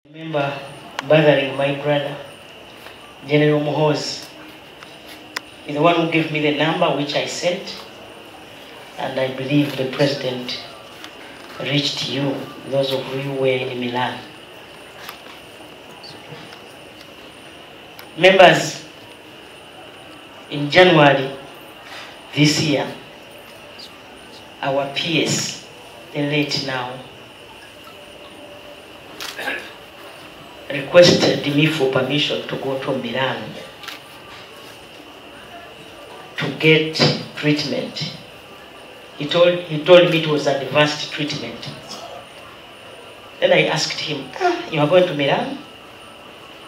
Remember bothering my brother, General Muhozi. He's the one who gave me the number which I sent, and I believe the president reached you, those of you who were in Milan. Members, in January this year, our PS, the late now, requested me for permission to go to Milan to get treatment. He told me it was advanced treatment. Then I asked him, you are going to Milan?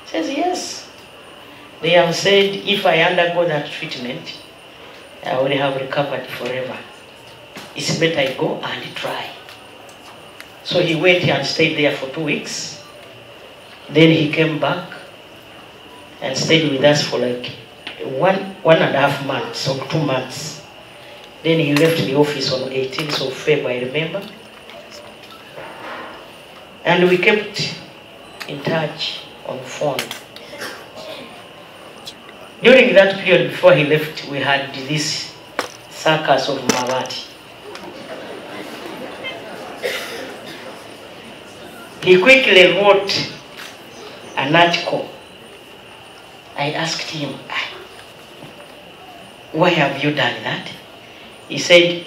He says, yes. They have said if I undergo that treatment, I will have recovered forever. It's better I go and try. So he went and stayed there for 2 weeks. Then he came back and stayed with us for like one and a half months or 2 months. Then he left the office on 18th of February, I remember. And we kept in touch on phone. During that period before he left, we had this circus of Mabaati. He quickly wrote an article. I asked him, why have you done that? He said,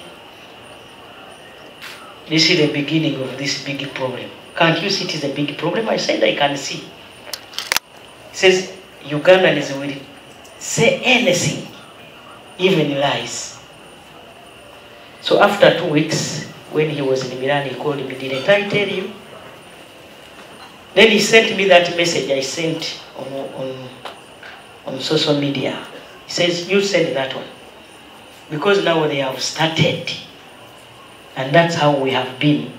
this is the beginning of this big problem. Can't you see it is a big problem? I said, I can see. He says, Ugandans will say anything, even lies. So after 2 weeks, when he was in Milan, he called me, didn't I tell you? Then he sent me that message I sent on social media. He says, you send that one. Because now they have started. And that's how we have been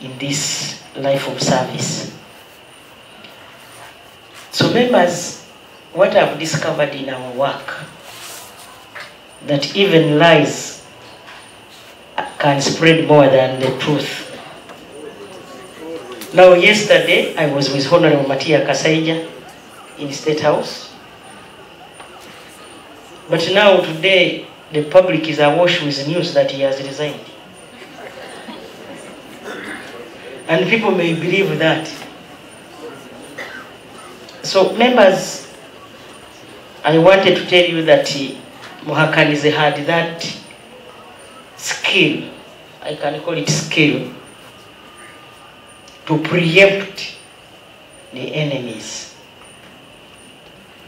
in this life of service. So members, what I've discovered in our work, that even lies can spread more than the truth. Now yesterday, I was with Honorable Matiakasaija in State House. But now today, the public is awash with news that he has resigned. And people may believe that. So members, I wanted to tell you that Muhakanize had that skill, I can call it skill, to preempt the enemies.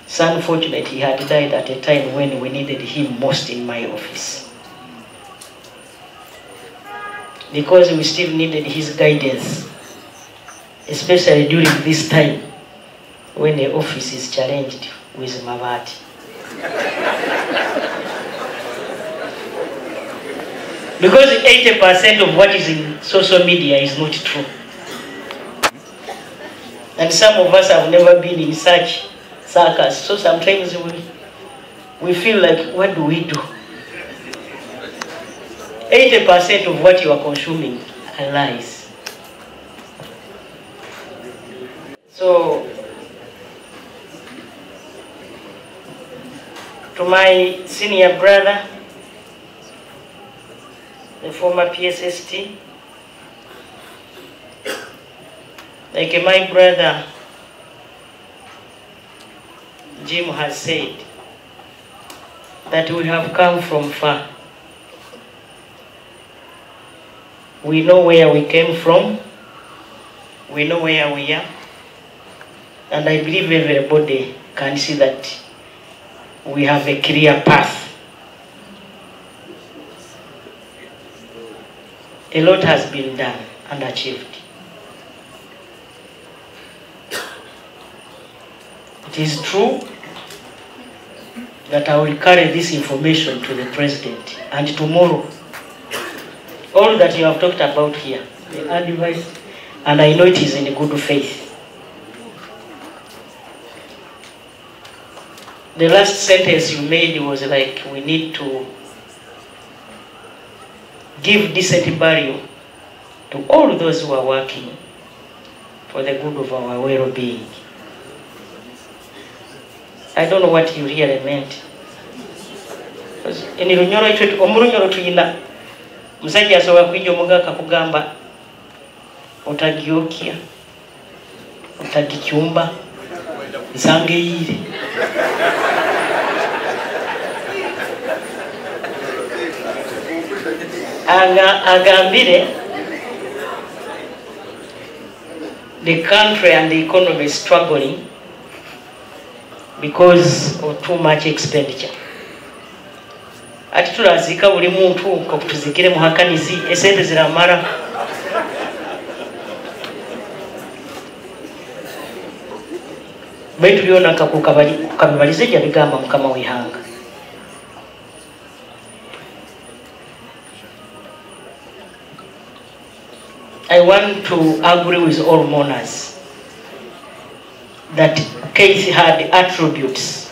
So unfortunately, he had died at a time when we needed him most in my office. Because we still needed his guidance, especially during this time when the office is challenged with Mabaati. Because 80% of what is in social media is not true. And some of us have never been in such circus. So sometimes we feel like, what do we do? 80% of what you are consuming are lies. So, to my senior brother, the former PSST, like my brother Jim has said, that we have come from far. We know where we came from, we know where we are, and I believe everybody can see that we have a clear path. A lot has been done and achieved. It is true that I will carry this information to the president, and tomorrow, all that you have talked about here, the advice, and I know it is in good faith. The last sentence you made was like, we need to give decent burial to all those who are working for the good of our well-being. I don't know what you really meant. In Runyoro, Omurunyoro Tuina, Musajja Sawa Kwijo Mugaka Kugamba, Otagiokia, Otagichumba, Zangeiri. Agambire, the country and the economy is struggling because of too much expenditure. Ati tulazika buli muntu ko tuzikire mu hakanisi esente ziramara. Baitu liona kakukabalize jya bigamba mukama wihanga. I want to agree with all mourners that Keith had attributes,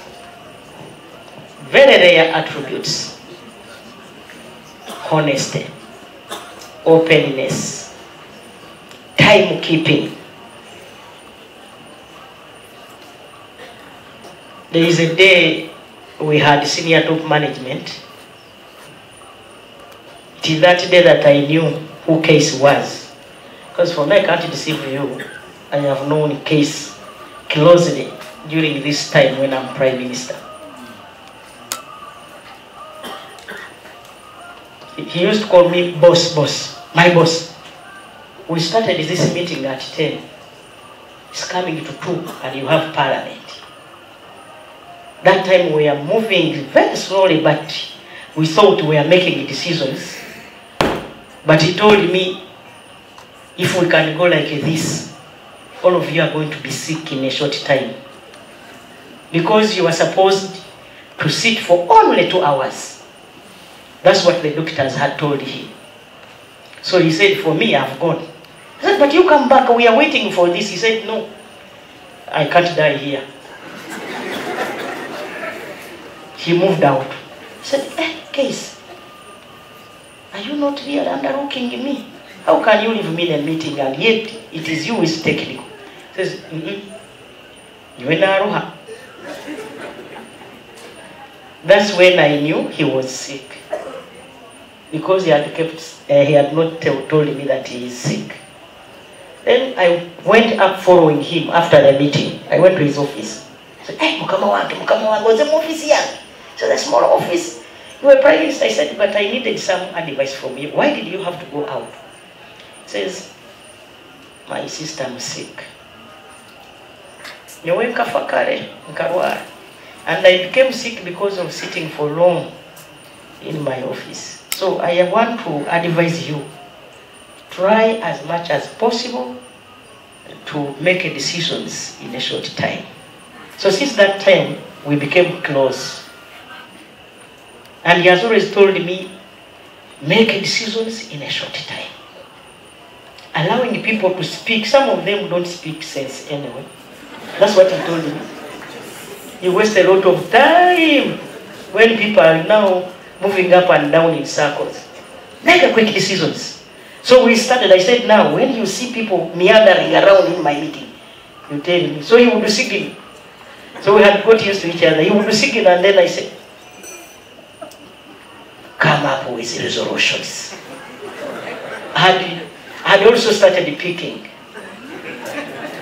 very rare attributes: honesty, openness, timekeeping. There is a day we had senior top management. It is that day that I knew who Case was. Because for me, I can't deceive you. I have known Case closely during this time when I'm Prime Minister. He used to call me boss, my boss. We started this meeting at 10. It's coming to 2 and you have parliament. That time we are moving very slowly, but we thought we are making decisions. But he told me, if we can go like this, all of you are going to be sick in a short time. Because you are supposed to sit for only 2 hours. That's what the doctors had told him. So he said, for me, I've gone. I said, but you come back, we are waiting for this. He said, no, I can't die here. He moved out. He said, Case, are you not really underlooking me? How can you leave me in a meeting and yet it is you who is technical? He says, you are Naruha. That's when I knew he was sick. Because he had not told me that he is sick. Then I went up following him after the meeting. I went to his office. I said, hey, Mukama wange, what's the office here? So the small office. You were Prime Minister. I said, but I needed some advice from you. Why did you have to go out? He says, my sister is sick. And I became sick because of sitting for long in my office. So I want to advise you, try as much as possible to make decisions in a short time. So since that time, we became close. And he has always told me, make decisions in a short time. Allowing people to speak. Some of them don't speak sense anyway. That's what he told me. You waste a lot of time when people are now moving up and down in circles. Make a quick decisions. So we started, I said, now, when you see people meandering around in my meeting, you tell me. So he would do singing. So we had got used to each other. He would do singing, and then I said, come up with resolutions. I had also started picking.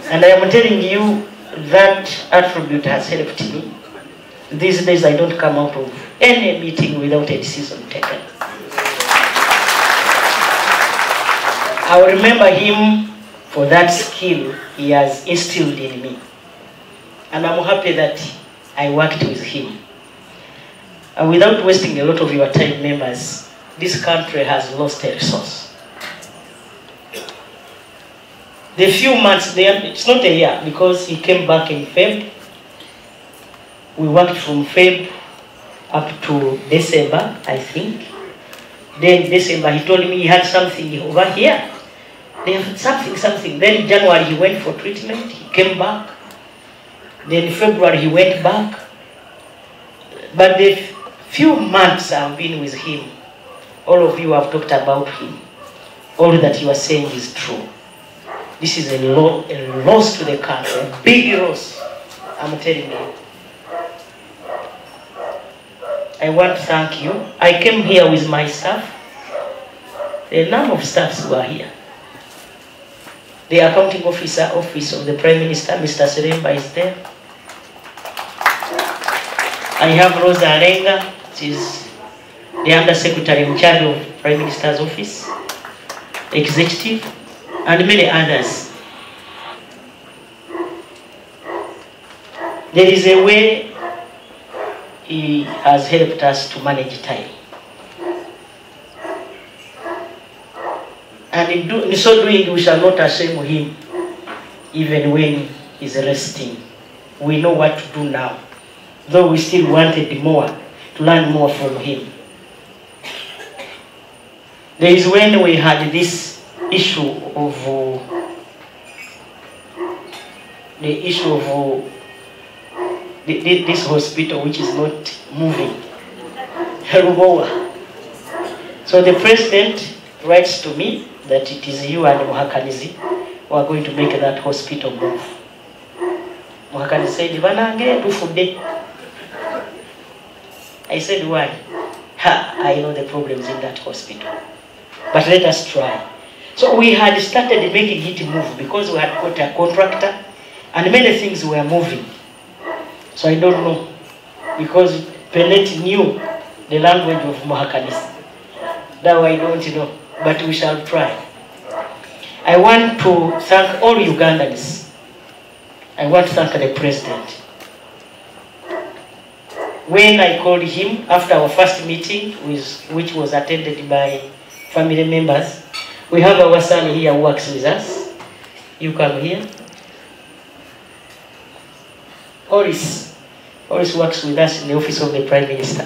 And I am telling you, that attribute has helped me. These days I don't come out of any meeting without a decision taken. I will remember him for that skill he has instilled in me. And I'm happy that I worked with him. And without wasting a lot of your time, members, this country has lost a resource. The few months there, it's not a year, because he came back in Feb. We worked from Feb up to December, I think. Then December, he told me he had something over here. Then something. Then January, he went for treatment. He came back. Then February, he went back. But the few months I've been with him, all of you have talked about him. All that you are saying is true. This is a loss to the country, a big loss, I'm telling you. I want to thank you. I came here with my staff. There are a number of staffs who are here. The accounting office of the Prime Minister, Mr. Seremba, is there. I have Rosa Alenga, she is the Under-Secretary in charge of Prime Minister's office, executive, and many others. There is a way he has helped us to manage time. And in so doing, we shall not shame him, even when he's resting. We know what to do now, though we still wanted more, to learn more from him. There is when we had this issue of this hospital which is not moving. So the president writes to me that it is you and Muhakanizi who are going to make that hospital move. Muhakanizi said, "Vanange tufude." I said, "Why?" I know the problems in that hospital, but let us try. So we had started making it move because we had got a contractor and many things were moving. So I don't know, because Penet knew the language of Muhakanizi. That I don't know, but we shall try. I want to thank all Ugandans. I want to thank the president. When I called him after our first meeting, which was attended by family members, we have our son here who works with us. You come here. Oris works with us in the office of the Prime Minister.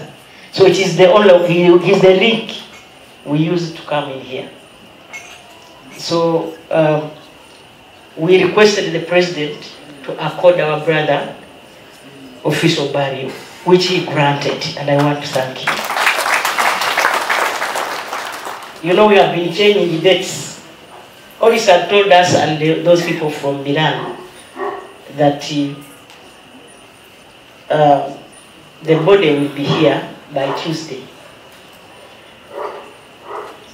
So it is the he's the link we use to come in here. So we requested the president to accord our brother official burial, which he granted, and I want to thank him. You know, we have been changing the dates. Oris had told us and those people from Milan that the body will be here by Tuesday.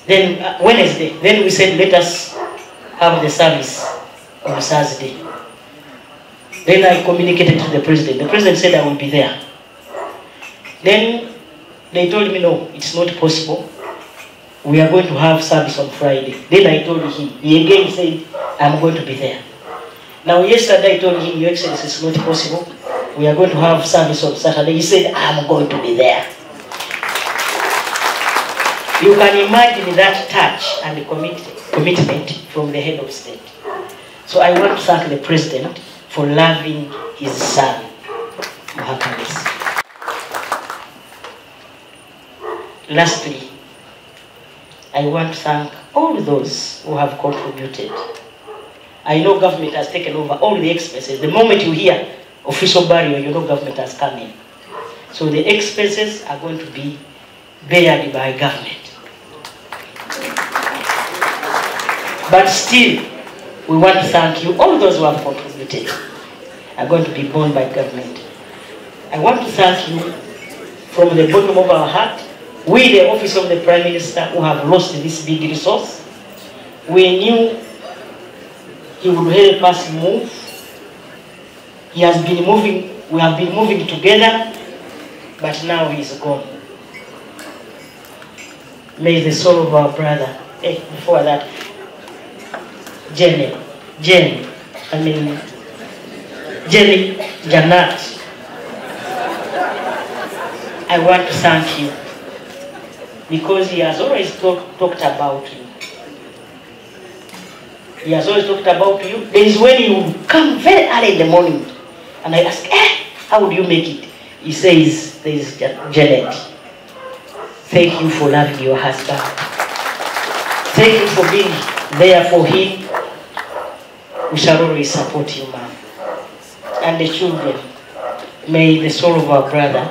Then Wednesday, then we said let us have the service on Thursday. Then I communicated to the president. The president said I will be there. Then they told me no, it's not possible. We are going to have service on Friday. Then I told him, he again said I'm going to be there. Now yesterday I told him, Your Excellency, it's not possible. We are going to have service on Saturday. He said I'm going to be there. You can imagine that touch and the commitment from the head of state. So I want to thank the president for loving his son, Muhakanizi. Lastly, I want to thank all those who have contributed. I know government has taken over all the expenses. The moment you hear official burial, you know government has come in. So the expenses are going to be bared by government. But still, we want to thank you. All those who have contributed are going to be borne by government. I want to thank you from the bottom of our heart. We, the office of the Prime Minister, who have lost this big resource, we knew he would help us move. He has been moving, we have been moving together, but now he is gone. May the soul of our brother, before that, Jenny Janat, I want to thank you because he has always talked about you. He has always talked about you. There is when he would come very early in the morning and I ask, how would you make it? He says, there is Janet. Thank you for loving your husband. Thank you for being there for him. We shall always support you, ma'am. And the children, may the soul of our brother